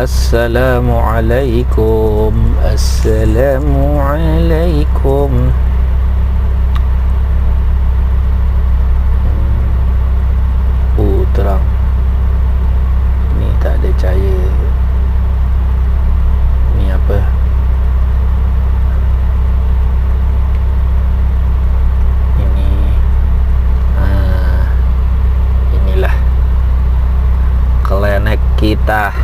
Assalamualaikum. Assalamualaikum. Terang. Ni tak ada cahaya. Ni apa? Ini inilah klinik kita.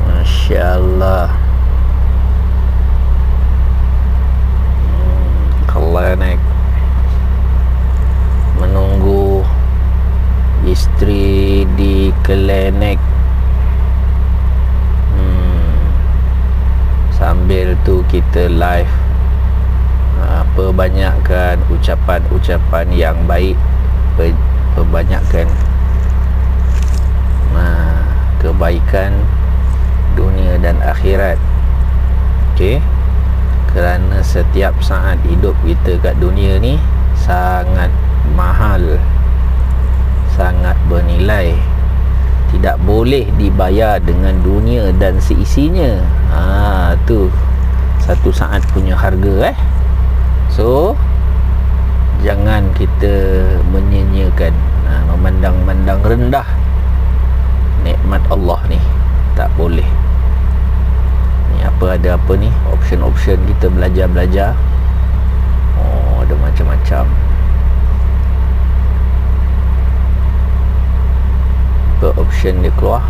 Masya Allah. Klinik menunggu isteri di klinik. Sambil tu kita live, perbanyakkan ucapan-ucapan yang baik, perbanyakkan kebaikan dunia dan akhirat. Okey, kerana setiap saat hidup kita kat dunia ni sangat mahal, sangat bernilai, tidak boleh dibayar dengan dunia dan seisinya. Tu satu saat punya harga. So jangan kita menyanyiakan, memandang rendah nikmat Allah ni. Tak boleh. Ni ada apa ni, option kita belajar. Ada macam-macam. Option dia keluar.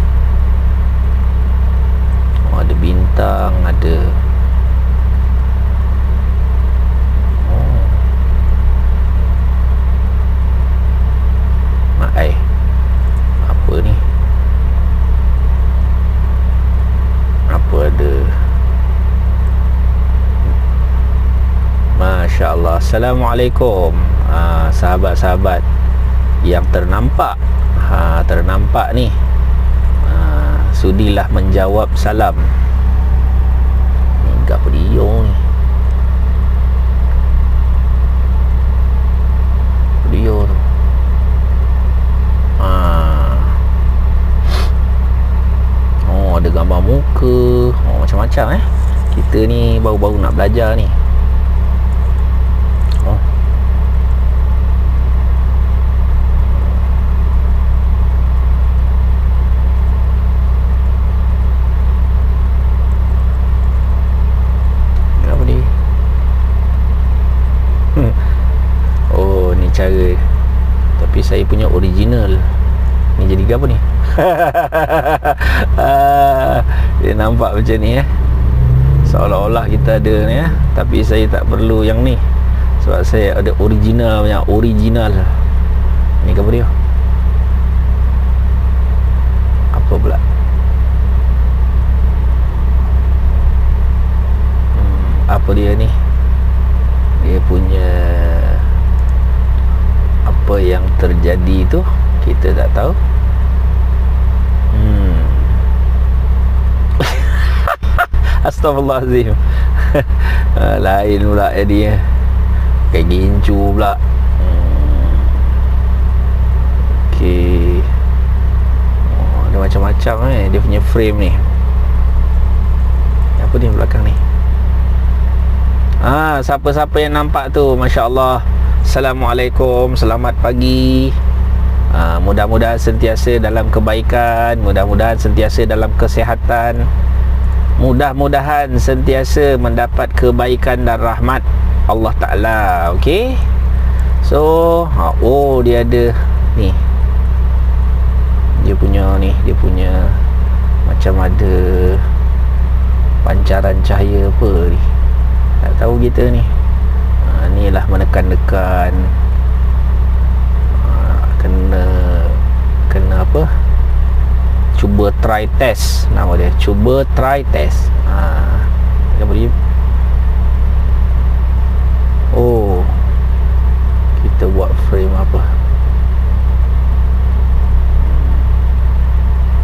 Ada bintang, ada apa ni, apa ada. Masya Allah. Assalamualaikum sahabat-sahabat yang ternampak ni. Sudilah menjawab salam. Ni apa dia ni? Dia tu. Ada gambar muka. Macam-macam Kita ni baru-baru nak belajar ni. Cara, tapi saya punya original. Ni jadi apa ni? Dia nampak macam ni seolah-olah kita ada ni tapi saya tak perlu yang ni, sebab saya ada original. Ni apa dia? Apa pula? Apa dia ni? Dia punya apa yang terjadi tu kita tak tahu. Astaghfirullahalazim. Lain pula dia. Kayak gincu pula. Okey. Ada macam-macam dia punya frame ni. Apa dia belakang ni? Siapa-siapa yang nampak tu, Masya Allah. Assalamualaikum, selamat pagi. Mudah-mudahan sentiasa dalam kebaikan, mudah-mudahan sentiasa dalam kesihatan, mudah-mudahan sentiasa mendapat kebaikan dan rahmat Allah Ta'ala. Okey. So dia ada ni, dia punya macam ada pancaran cahaya apa ni, tak tahu kita ni. Inilah menekan-nekan, kena apa, cuba try test, nama dia cuba try test. Apa dia? Kita buat frame apa,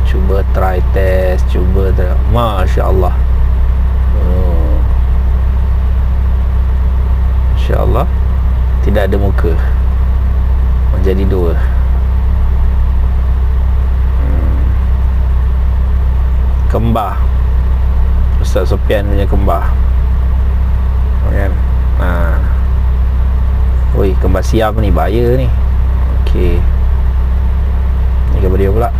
cuba try test, Masya Allah. Masya Allah. Tidak ada muka, menjadi dua. kembar. Ustaz Sofian punya kembar, kan? Oi, kembar Siam ni bahaya ni. Okey, ni gambar dia pula.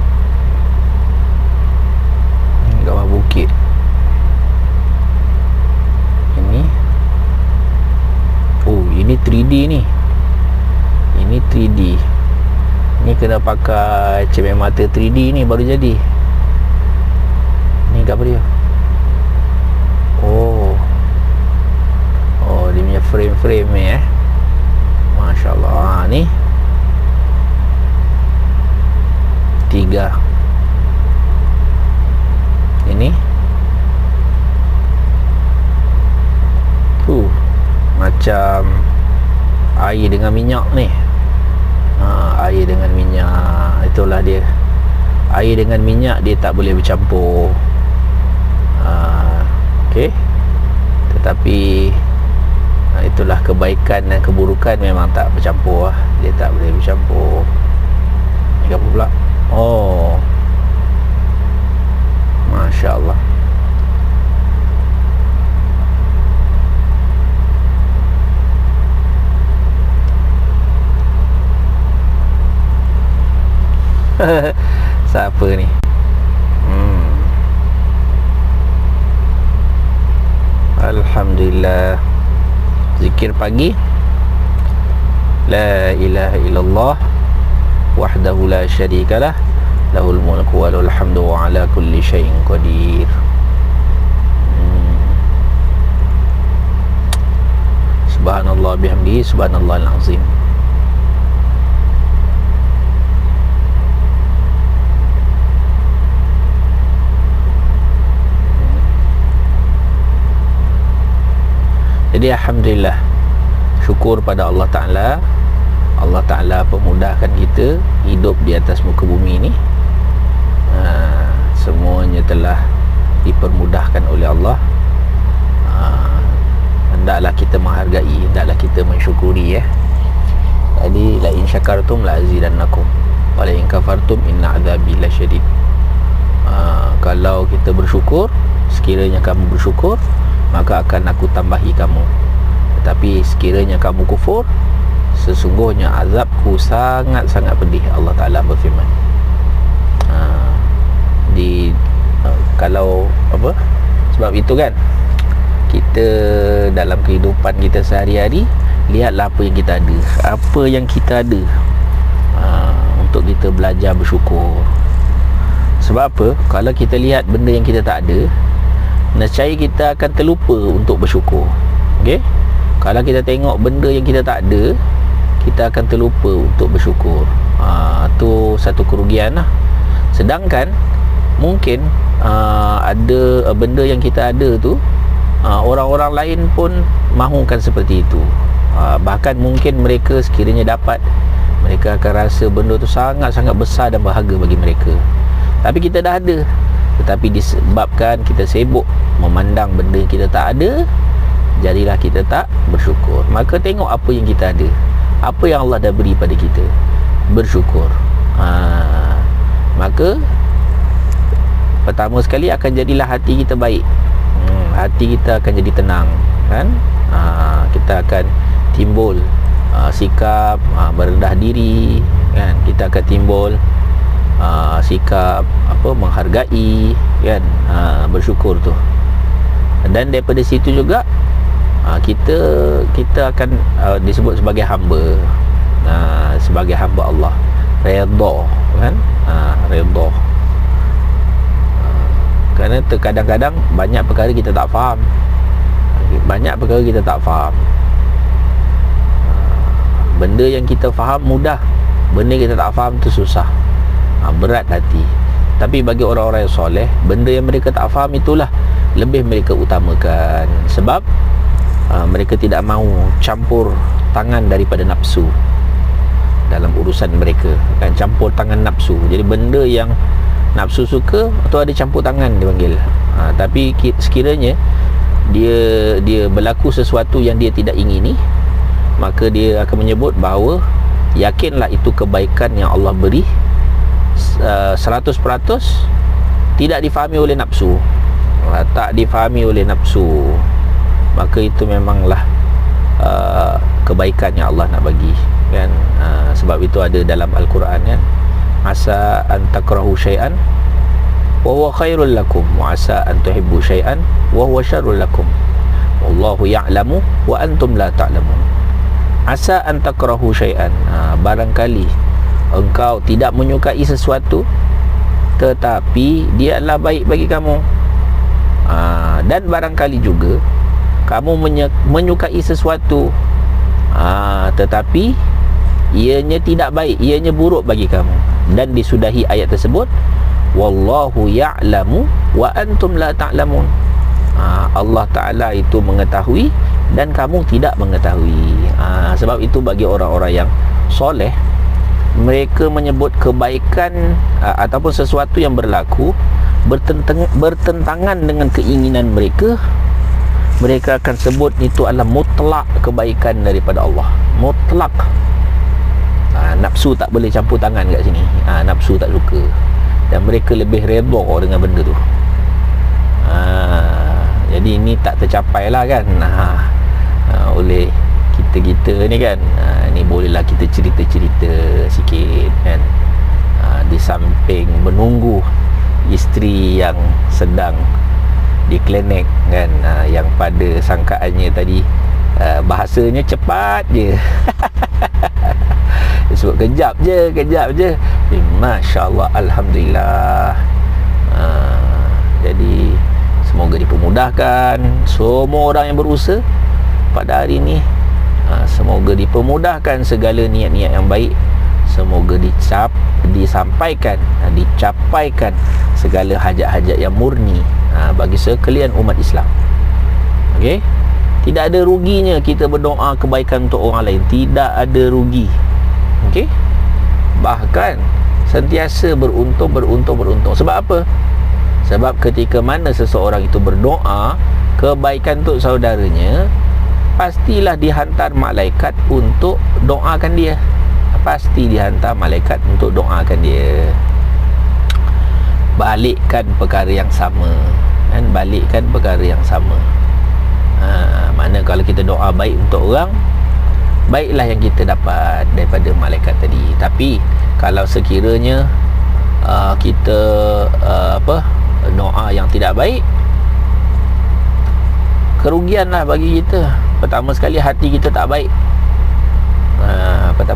Ni gambar bukit. Ini, oh, ini 3D ni. Ini 3D. Ni kena pakai cermin mata 3D ni baru jadi. Ni gambar dia. Oh, dia punya frame-frame ni Masya Allah. Ni 3. Ini macam air dengan minyak ni. Air dengan minyak, itulah dia. Air dengan minyak dia tak boleh bercampur. Okey. Tetapi itulah kebaikan dan keburukan memang tak bercampur lah. Dia tak boleh bercampur. Ni apa pula? Oh, Masya Allah. Siapa ni? Alhamdulillah. Zikir pagi. La ilaha illallah wahdahu la syarikalah, lahul mulku wa lahul hamdu wa ala kulli syai'in qadir. Subhanallah bihamdihi, subhanallahal azim. Jadi alhamdulillah, syukur pada Allah Ta'ala. Allah Ta'ala pemudahkan kita hidup di atas muka bumi ni. Semuanya telah dipermudahkan oleh Allah. Hendaklah kita menghargai, hendaklah kita mensyukuri Jadi la in syakartum la azidannakum wa la in kafartum inna adzabi lasyadid. Kalau kita bersyukur, sekiranya kamu bersyukur, maka akan aku tambahi kamu. Tetapi sekiranya kamu kufur, sesungguhnya azabku sangat-sangat pedih. Allah Ta'ala berfirman. Kalau apa, sebab itu kan kita dalam kehidupan kita sehari-hari, lihatlah apa yang kita ada. Apa yang kita ada, untuk kita belajar bersyukur. Sebab apa? Kalau kita lihat benda yang kita tak ada, nescaya kita akan terlupa untuk bersyukur. Okey? Kalau kita tengok benda yang kita tak ada, kita akan terlupa untuk bersyukur. Tu satu kerugian lah. Sedangkan mungkin ada benda yang kita ada tu, orang-orang lain pun mahukan seperti itu. Bahkan mungkin mereka sekiranya dapat, mereka akan rasa benda tu sangat-sangat besar dan berharga bagi mereka. Tapi kita dah ada, tetapi disebabkan kita sibuk memandang benda yang kita tak ada, jadilah kita tak bersyukur. Maka tengok apa yang kita ada, apa yang Allah dah beri pada kita, bersyukur. Maka pertama sekali akan jadilah hati kita baik. Hati kita akan jadi tenang, kan? Kita akan timbul sikap berendah diri, kan? Kita akan timbul sikap menghargai, kan? Bersyukur tu. Dan daripada situ juga kita akan disebut sebagai hamba, sebagai hamba Allah, redha, kan? Redha. Kerana terkadang-kadang banyak perkara kita tak faham. Banyak perkara kita tak faham. Benda yang kita faham mudah, benda yang kita tak faham tu susah, berat hati. Tapi bagi orang-orang yang soleh, benda yang mereka tak faham itulah lebih mereka utamakan. Sebab mereka tidak mahu campur tangan daripada nafsu dalam urusan mereka, kan? Campur tangan nafsu. Jadi benda yang nafsu suka, atau ada campur tangan dia panggil. Tapi sekiranya dia berlaku sesuatu yang dia tidak ingini, maka dia akan menyebut bahawa yakinlah itu kebaikan yang Allah beri 100%, tidak difahami oleh nafsu, tak difahami oleh nafsu, maka itu memanglah kebaikan yang Allah nak bagi kan. Sebab itu ada dalam Al-Quran kan, asa an takrahu syai'an wa huwa khairul lakum wa asa an tuhibbu syai'an wa huwa syarrul lakum wallahu ya'lamu wa antum la ta'lamun. Asa an takrahu syai'an, barangkali engkau tidak menyukai sesuatu tetapi dia adalah baik bagi kamu. Dan barangkali juga kamu menyukai sesuatu tetapi ianya tidak baik, ianya buruk bagi kamu. Dan disudahi ayat tersebut, wallahu ya'lamu wa antum la ta'lamun. Allah Ta'ala itu mengetahui dan kamu tidak mengetahui. Sebab itu bagi orang-orang yang soleh, mereka menyebut kebaikan ataupun sesuatu yang berlaku bertentangan dengan keinginan mereka, mereka akan sebut itu adalah mutlak kebaikan daripada Allah. Mutlak. Nafsu tak boleh campur tangan kat sini. Nafsu tak suka, dan mereka lebih redha dengan benda tu. Jadi ini tak tercapai lah kan, oleh kita ni kan. Ni bolehlah kita cerita-cerita sikit kan, di samping menunggu isteri yang sedang di klinik kan, yang pada sangkaannya tadi bahasanya cepat je sebut kejap je. Masya Allah, Alhamdulillah. Jadi semoga dipermudahkan semua orang yang berusaha pada hari ini. Semoga dipermudahkan segala niat-niat yang baik. Semoga disampaikan, dicapaikan segala hajat-hajat yang murni bagi sekalian umat Islam. Okey? Tidak ada ruginya kita berdoa kebaikan untuk orang lain. Tidak ada rugi. Okey? Bahkan sentiasa beruntung. Sebab apa? Sebab ketika mana seseorang itu berdoa kebaikan untuk saudaranya, pastilah dihantar malaikat untuk doakan dia. Pasti dihantar malaikat untuk doakan dia. Balikkan perkara yang sama kan? Balikkan perkara yang sama. Mana kalau kita doa baik untuk orang, baiklah yang kita dapat daripada malaikat tadi. Tapi kalau sekiranya kita doa yang tidak baik, kerugianlah bagi kita. Pertama sekali hati kita tak baik.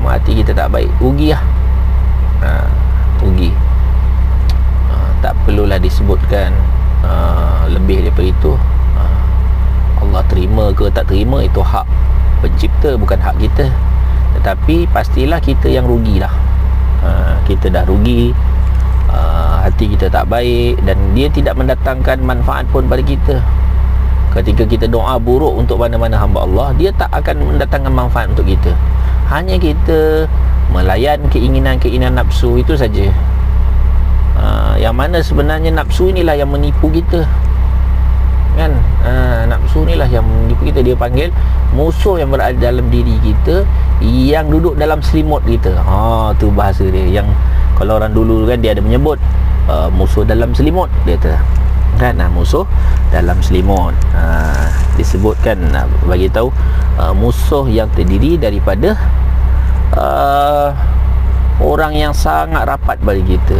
Hati kita tak baik, rugi lah. Rugi. Tak perlulah disebutkan lebih daripada itu. Allah terima ke tak terima, itu hak pencipta, bukan hak kita. Tetapi pastilah kita yang rugilah. Kita dah rugi, hati kita tak baik, dan dia tidak mendatangkan manfaat pun pada kita. Ketika kita doa buruk untuk mana-mana hamba Allah, dia tak akan mendatangkan manfaat untuk kita. Hanya kita melayan keinginan-keinginan nafsu itu saja. Yang mana sebenarnya nafsu inilah yang menipu kita kan. Nafsu inilah yang menipu kita. Dia panggil musuh yang berada dalam diri kita, yang duduk dalam selimut kita. Tu bahasa dia. Yang kalau orang dulu kan, dia ada menyebut musuh dalam selimut, dia kata kan, musuh dalam selimut. Disebutkan, bagi tahu musuh yang terdiri daripada orang yang sangat rapat bagi kita.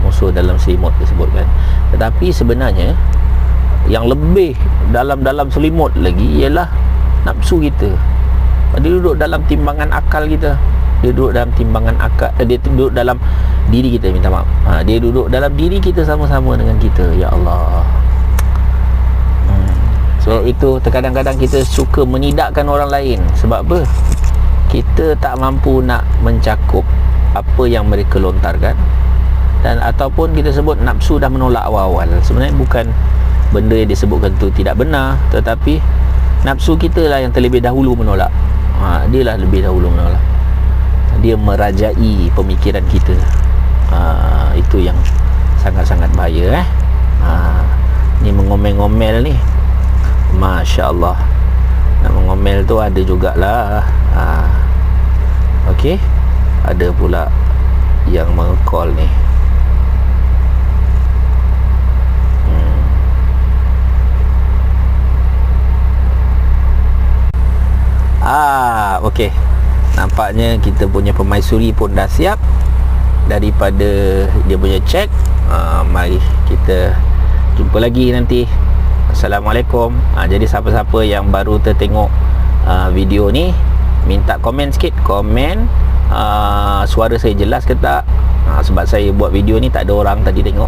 Musuh dalam selimut disebutkan. Tetapi sebenarnya yang lebih dalam selimut lagi ialah nafsu kita. Dia duduk dalam timbangan akal kita. Dia duduk dalam timbangan akal. Dia duduk dalam diri kita, minta maaf. Dia duduk dalam diri kita sama-sama dengan kita. Ya Allah. Sebab itu terkadang-kadang kita suka menidakkan orang lain. Sebab apa? Kita tak mampu nak mencakup apa yang mereka lontarkan, dan ataupun kita sebut nafsu dah menolak awal-awal. Sebenarnya bukan benda yang disebutkan tu tidak benar, tetapi nafsu kita lah yang terlebih dahulu menolak. Dia lah lebih dahulu menolak. Dia merajai pemikiran kita. Itu yang sangat-sangat bahaya. Ni mengomel-ngomel ni, Masya Allah. Nak mengomel tu ada jugalah. Okey, ada pula yang meng-call ni. Okey, nampaknya kita punya permaisuri pun dah siap. Daripada dia punya check, mari kita jumpa lagi nanti. Assalamualaikum. Jadi siapa-siapa yang baru tertengok video ni, minta komen sikit, komen suara saya jelas ke tak. Sebab saya buat video ni tak ada orang tadi tengok.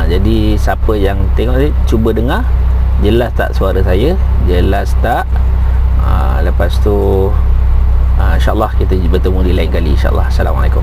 Jadi siapa yang tengok ni, cuba dengar jelas tak suara saya, jelas tak. Lepas tu InsyaAllah kita bertemu di lain kali, InsyaAllah. Assalamualaikum.